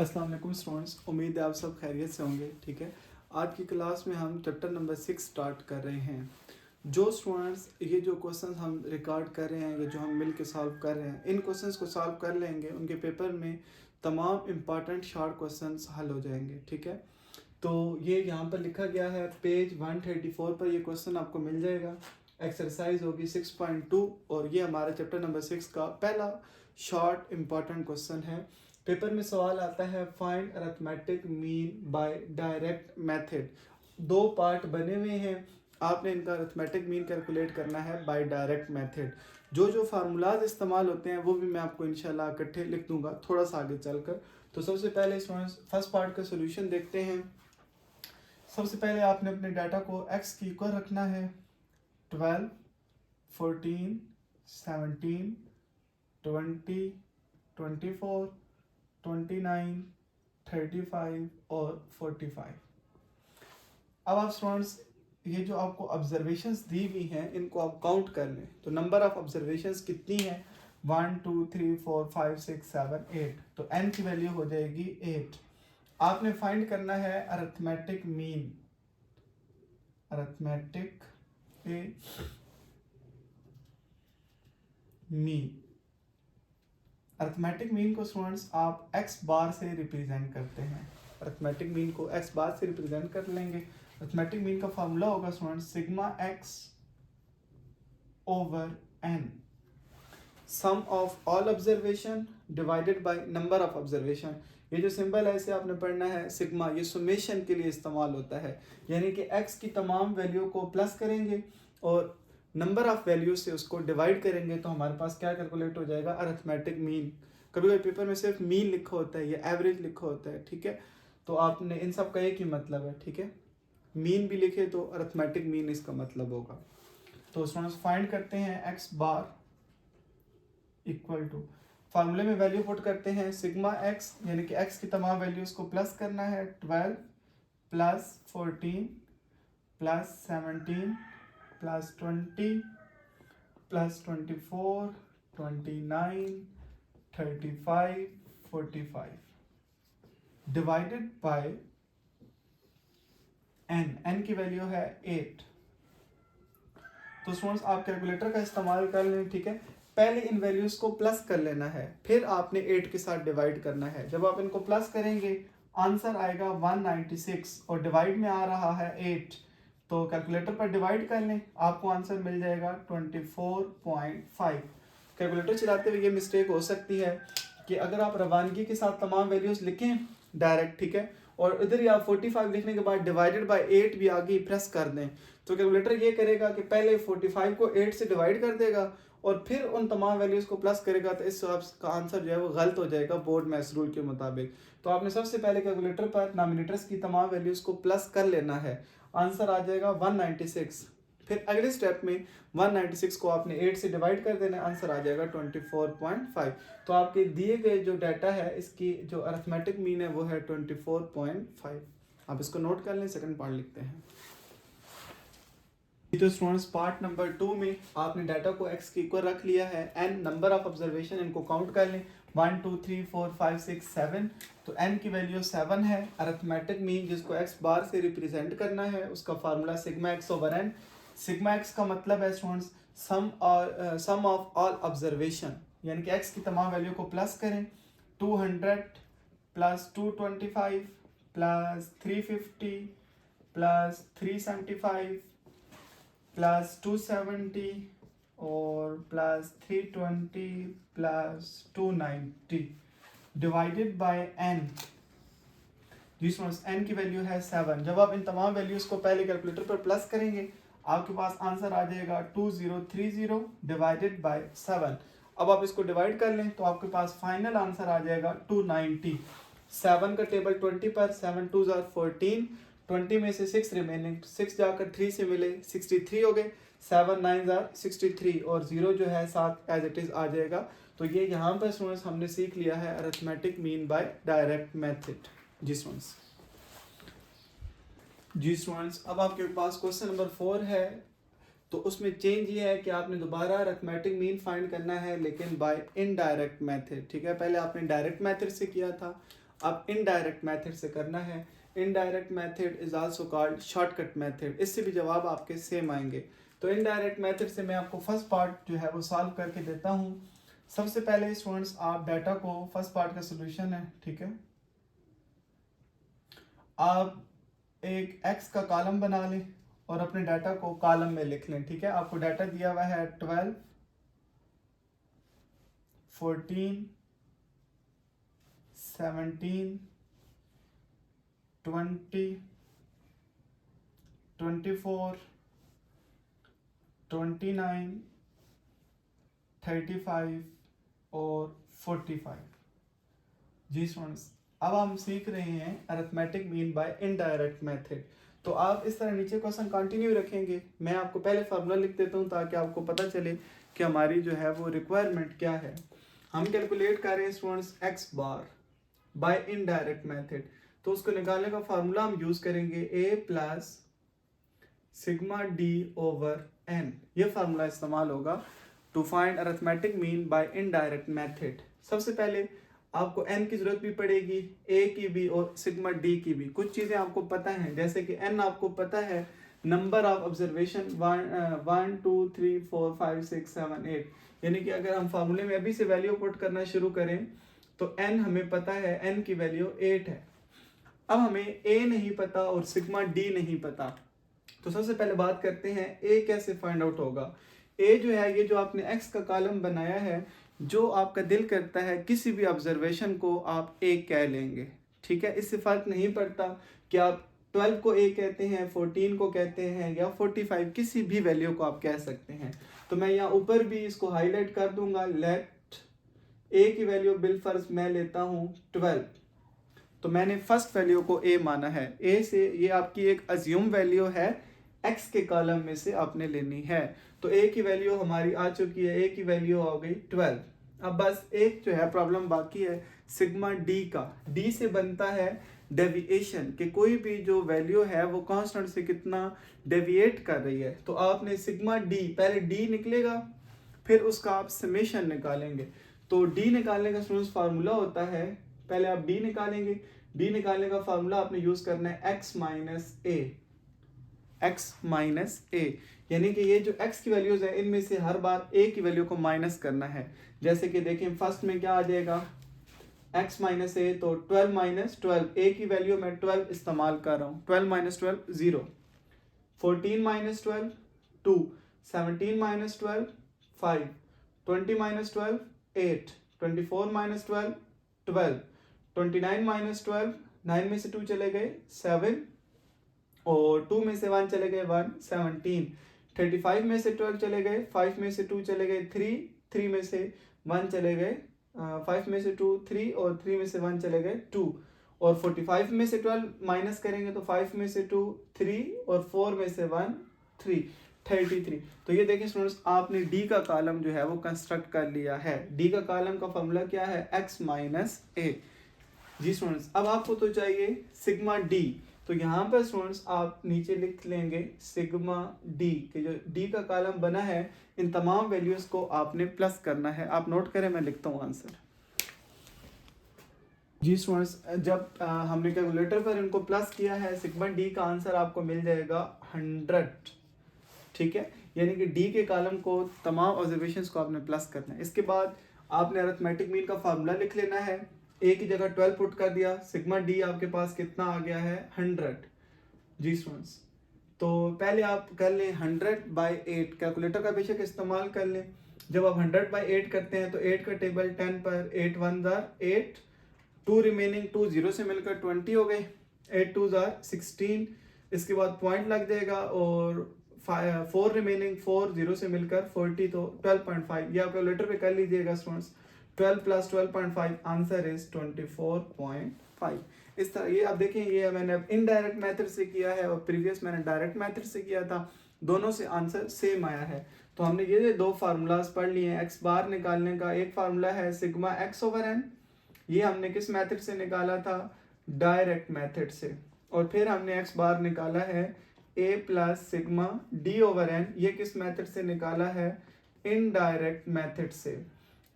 अस्सलाम वालेकुम स्टूडेंट्स, उम्मीद है आप सब खैरियत से होंगे। ठीक है, आज की क्लास में हम चैप्टर नंबर 6 स्टार्ट कर रहे हैं। जो स्टूडेंट्स ये जो क्वेश्चंस हम रिकॉर्ड कर रहे हैं, ये जो हम मिल के सॉल्व कर रहे हैं, इन क्वेश्चंस को सॉल्व कर लेंगे, उनके पेपर में तमाम इम्पॉर्टेंट शॉर्ट क्वेश्चंस हल हो जाएंगे। ठीक है, तो ये यहाँ पर लिखा गया है, पेज 134 पर ये क्वेश्चन आपको मिल जाएगा। एक्सरसाइज होगी 6.2 और ये हमारा चैप्टर नंबर 6 का पहला शॉर्ट इम्पॉर्टेंट क्वेश्चन है। पेपर में सवाल आता है, find arithmetic mean by direct method. दो पार्ट बने हुए हैं, आपने इनका अरिथमेटिक मीन कैलकुलेट करना है बाय डायरेक्ट मेथड। जो जो फार्मूलाज इस्तेमाल होते हैं वो भी मैं आपको इंशाल्लाह इकट्ठे लिख दूंगा थोड़ा सा आगे चलकर। तो सबसे पहले स्टूडेंट्स फर्स्ट पार्ट का सोल्यूशन देखते हैं। सबसे पहले आपने अपने डाटा को x की इक्वल रखना है 12, 14, 17, 20, 24, 29, 35 और 45। अब आप स्टूडेंट्स ये जो आपको ऑब्जर्वेशंस दी हुई हैं इनको आप काउंट कर लें। तो नंबर ऑफ ऑब्जर्वेशंस कितनी है? 1 2 3 4 5 6 7 8। तो n की वैल्यू हो जाएगी 8। आपने फाइंड करना है arithmetic mean. Arithmetic mean arithmetic mean को स्टूडेंट्स आप x बार से रिप्रेजेंट करते हैं। अरिथमेटिक मीन को x बार से रिप्रेजेंट कर लेंगे। अरिथमेटिक मीन का फॉर्मूला होगा students sigma x over n, sum of all observation divided by number of observation. ये जो सिंबल है इसे आपने पढ़ना है सिग्मा, ये सुमेशन के लिए इस्तेमाल होता है, यानी कि x की तमाम वैल्यू को प्लस करेंगे और नंबर ऑफ वैल्यू से उसको डिवाइड करेंगे तो हमारे पास क्या कैलकुलेट हो जाएगा? Arithmetic mean. कभी कभी पेपर में सिर्फ मीन लिखा होता है या एवरेज लिखा होता है। ठीक है, तो आपने इन सब का एक ही मतलब है। ठीक है, मीन भी लिखे तो अरिथमेटिक मीन इसका मतलब होगा। तो स्टूडेंट्स फाइंड करते हैं एक्स बार इक्वल टू, फार्मूले में वैल्यू पुट करते हैं सिग्मा एक्स, यानी कि एक्स की तमाम वैल्यूज को प्लस करना है 12 plus 14 plus 17 plus 20 plus 24 29 35 45 divided by n की वैल्यू है 8। तो स्टूडेंट्स आप कैलकुलेटर का इस्तेमाल कर लें। ठीक है, पहले इन वैल्यूज को प्लस कर लेना है, फिर आपने 8 के साथ डिवाइड करना है। जब आप इनको प्लस करेंगे आंसर आएगा 196 और डिवाइड में आ रहा है 8, तो कैलकुलेटर पर डिवाइड कर लें, आपको आंसर मिल जाएगा 24.5। कैलकुलेटर चलाते हुए ये मिस्टेक हो सकती है कि अगर आप रवानगी के साथ तमाम वैल्यूज लिखें डायरेक्ट, ठीक है, और इधर ही आप 45 लिखने के बाद डिवाइडेड बाय 8 भी आगे प्रेस कर दें, तो कैलकुलेटर ये करेगा कि पहले 45 को 8 से डिवाइड कर देगा और फिर उन तमाम वैल्यूज को प्लस करेगा, तो इस का आंसर जो है वो गलत हो जाएगा बोर्ड मैथ्स रूल के मुताबिक। तो आपने सबसे पहले कैलकुलेटर पर नॉमिनेटर्स की तमाम वैल्यूज को प्लस कर लेना है, आंसर आ जाएगा 196। फिर अगले स्टेप में 196 को आपने 8 से डिवाइड कर देना, आंसर आ जाएगा 24.5। तो आपके दिए गए जो डाटा है इसकी जो अरिथमेटिक मीन है वो है 24.5। आप इसको नोट कर लें, सेकंड पार्ट लिखते हैं। तो स्टूडेंट्स पार्ट नंबर 2 में आपने डाटा को x की इक्वल रख लिया है, n नंबर ऑफ ऑब्जर्वेशन, इनको काउंट कर लें 1 2 3 4 5 6 7। तो n की वैल्यू 7 है। अरिथमेटिक मीन जिसको x बार से रिप्रेजेंट करना है उसका formula sigma x over n। Sigma x का मतलब है students sum of all observation, यानी कि x की तमाम वैल्यू को प्लस करें 200 प्लस 225 प्लस 350 प्लस 375 प्लस 270 और plus 320 plus 290 divided by n, जिसमें n की वैल्यू है 7। जब आप इन तमाम वैल्यूज को पहले कैलकुलेटर पर प्लस करेंगे आपके पास आंसर आ जाएगा 2030 डिवाइडेड बाय 7। अब आप इसको डिवाइड कर लें तो आपके पास फाइनल आंसर आ जाएगा 290। 7 का टेबल 20 पर, 7 2 14, 20 में से 6 रिमेनिंग, 6 जाकर 3 से मिले 63 हो गए, 7 9 63 और 0 जो है साथ एज इट इज आ जाएगा। तो ये यहाँ पर स्टूडेंट्स हमने सीख लिया है arithmetic mean by direct method. जी स्टूडेंट्स अब आपके पास क्वेश्चन नंबर 4 है। तो उसमें चेंज ये है कि आपने दोबारा अरिथमेटिक मीन फाइंड करना है लेकिन बाय इनडायरेक्ट मेथड। ठीक है, पहले आपने डायरेक्ट मेथड से किया था, अब इनडायरेक्ट मेथड से करना है। Indirect method is also called shortcut method. इससे भी जवाब आपके सेम आएंगे। तो इनडायरेक्ट मेथड से मैं आपको फर्स्ट पार्ट जो है वो सॉल्व करके देता हूँ। सबसे पहले स्टूडेंट्स आप डाटा को, फर्स्ट पार्ट का सोल्यूशन है, ठीक है, आप एक एक्स का कॉलम बना लें और अपने डाटा को कॉलम में लिख लें, ठीक है। आपको डाटा दिया हुआ है 12, 14, 17, 20, 24, 29, 35 और 45। जी स्टूडेंट्स, अब हम सीख रहे हैं arithmetic mean by indirect method. तो आप इस तरह नीचे क्वेश्चन कंटिन्यू रखेंगे। मैं आपको पहले फार्मूला लिख देता हूँ ताकि आपको पता चले कि हमारी जो है वो रिक्वायरमेंट क्या है। हम कैलकुलेट कर रहे हैं students x bar by indirect method. तो उसको निकालने का फार्मूला हम यूज करेंगे a plus sigma D over n। ये फार्मूला इस्तेमाल होगा to find arithmetic mean by indirect method. सबसे पहले आपको n की जरूरत भी पड़ेगी, a की भी और सिग्मा d की भी। कुछ चीजें आपको पता है, जैसे कि n आपको पता है नंबर ऑफ ऑब्जर्वेशन 1 2 3 4 5 6 7 8, यानी कि अगर हम फार्मूले में अभी से वैल्यू पुट करना शुरू करें तो n हमें पता है, n की वैल्यू 8 है। अब हमें a नहीं पता और सिग्मा d नहीं पता। तो सबसे पहले बात करते हैं a कैसे फाइंड आउट होगा। a जो है, ये जो आपने x का कॉलम बनाया है, जो आपका दिल करता है किसी भी ऑब्जर्वेशन को आप a कह लेंगे, ठीक है। इससे फर्क नहीं पड़ता कि आप 12 को a कहते हैं, 14 को कहते हैं या 45, किसी भी वैल्यू को आप कह सकते हैं। तो मैं यहाँ ऊपर भी इसको हाईलाइट कर दूंगा। लेट a की वैल्यू बिलफर्ज मैं लेता हूँ 12। तो मैंने फर्स्ट वैल्यू को a माना है। a से ये आपकी एक अज्यूम वैल्यू है, x के कॉलम में से आपने लेनी है। तो a की वैल्यू हमारी आ चुकी है, a की वैल्यू आ गई 12। अब बस एक जो है प्रॉब्लम बाकी है सिग्मा d का। d से बनता है डेविएशन, कि कोई भी जो वैल्यू है वो कांस्टेंट से कितना डेविएट कर रही है। तो आपने सिग्मा d, पहले d निकलेगा फिर उसका आप समेशन निकालेंगे। तो d निकालने का स्टूडेंट्स फार्मूला होता है, पहले आप d निकालेंगे। d निकालने का फार्मूला आपने यूज करना है x minus a, x minus a, यानी कि ये जो x की वैल्यूज है इनमें से हर बार a की वैल्यू को माइनस करना है। जैसे कि देखें फर्स्ट में क्या आ जाएगा, x माइनस a, तो 12 माइनस 12, a की वैल्यू में 12 इस्तेमाल कर रहा हूँ, 12 minus 12 0, 14 minus 12 2, 17 minus 12 5, 20 minus 12 8, 24 minus 12 12, 29 minus 12, 9 में से 2 चले गए 7 और 2 में से 1 चले गए 1, 17, 35 में से 12 चले गए, 5 में से 2 चले गए 3, 3 में से 1 चले गए, 5 में से 2 3 और 3 में से 1 चले गए 2, और 45 में से 12 माइनस करेंगे तो 5 में से 2 3 और 4 में से 1 3, 33। तो ये देखिए स्टूडेंट्स, आपने डी का कॉलम जो है वो कंस्ट्रक्ट कर लिया है। डी का कॉलम का फॉर्मूला क्या है, x माइनस ए। जी स्टूडेंट्स, अब आपको तो चाहिए सिग्मा डी। तो यहाँ पर स्टूडेंट्स आप नीचे लिख लेंगे सिग्मा डी, कि जो डी का कॉलम बना है इन तमाम वैल्यूज को आपने प्लस करना है। आप नोट करें, मैं लिखता हूँ आंसर। जी स्टूडेंट्स, जब हमने कैलकुलेटर पर इनको प्लस किया है, सिग्मा डी का आंसर आपको मिल जाएगा 100, ठीक है। यानी कि डी के कॉलम को, तमाम ऑब्जर्वेशंस को आपने प्लस करना है। इसके बाद आपने अरिथमेटिक मीन का फार्मूला लिख लेना है। ए की जगह 12 पुट कर दिया, सिग्मा डी आपके पास कितना आ गया है 100। जी स्टूडेंट्स, तो पहले आप कर लें 100/8, कैलकुलेटर का बेशक इस्तेमाल कर लें। जब आप 100/8 करते हैं तो 8 का टेबल 10 पर, 8 1 8, 2 रिमेनिंग 2 0 से मिलकर 20 हो गए, 8 2 16। इसके बाद पॉइंट लग जाएगा और 4 रिमेनिंग 4 0 से मिलकर 40, तो 12.5। ये आप कैलकुलेटर पे कर लीजिएगा स्टूडेंट्स। 12 plus 12.5, answer is 24.5। इस तरह ये आप देखें, ये मैंने अब इनडायरेक्ट मेथड से किया है और प्रीवियस मैंने डायरेक्ट मेथड से किया था, दोनों से आंसर सेम आया है। तो हमने ये दो फार्मूलाज पढ़ लिए हैं। एक्स बार निकालने का एक फार्मूला है सिग्मा एक्स ओवर एन, ये हमने किस मेथड से निकाला था, डायरेक्ट मेथड से। और फिर हमने एक्स बार निकाला है A plus sigma D over N, ये किस मेथड से निकाला है, इनडायरेक्ट मेथड से।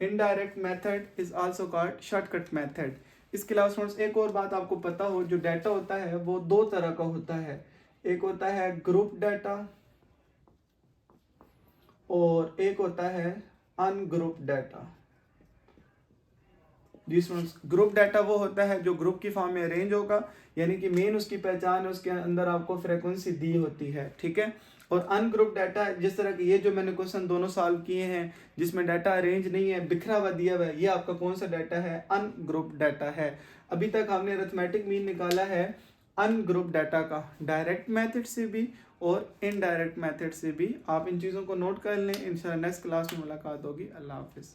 Indirect method is also called shortcut method. इसके अलावा स्टूडेंट्स एक और बात आपको पता हो, जो डाटा होता है वो दो तरह का होता है, एक होता है ग्रुप डाटा और एक होता है अनग्रुप डाटा। जी स्टूडेंट्स, ग्रुप डाटा वो होता है जो ग्रुप की फॉर्म में अरेंज होगा, यानी कि मेन उसकी पहचान है, उसके अंदर आपको फ्रीक्वेंसी दी होती है, ठीक है। और अनग्रुप डाटा, जिस तरह के ये जो मैंने क्वेश्चन दोनों सॉल्व किए हैं जिसमें डाटा अरेंज नहीं है, बिखरा हुआ दिया हुआ है, ये आपका कौन सा डाटा है? अनग्रुप डाटा है। अभी तक हमने अरिथमेटिक मीन निकाला है अनग्रुप डाटा का, डायरेक्ट मेथड से भी और इनडायरेक्ट मेथड से भी। आप इन चीज़ों को नोट कर लें। इंशाल्लाह नेक्स्ट क्लास में मुलाकात होगी। अल्लाह हाफिज़।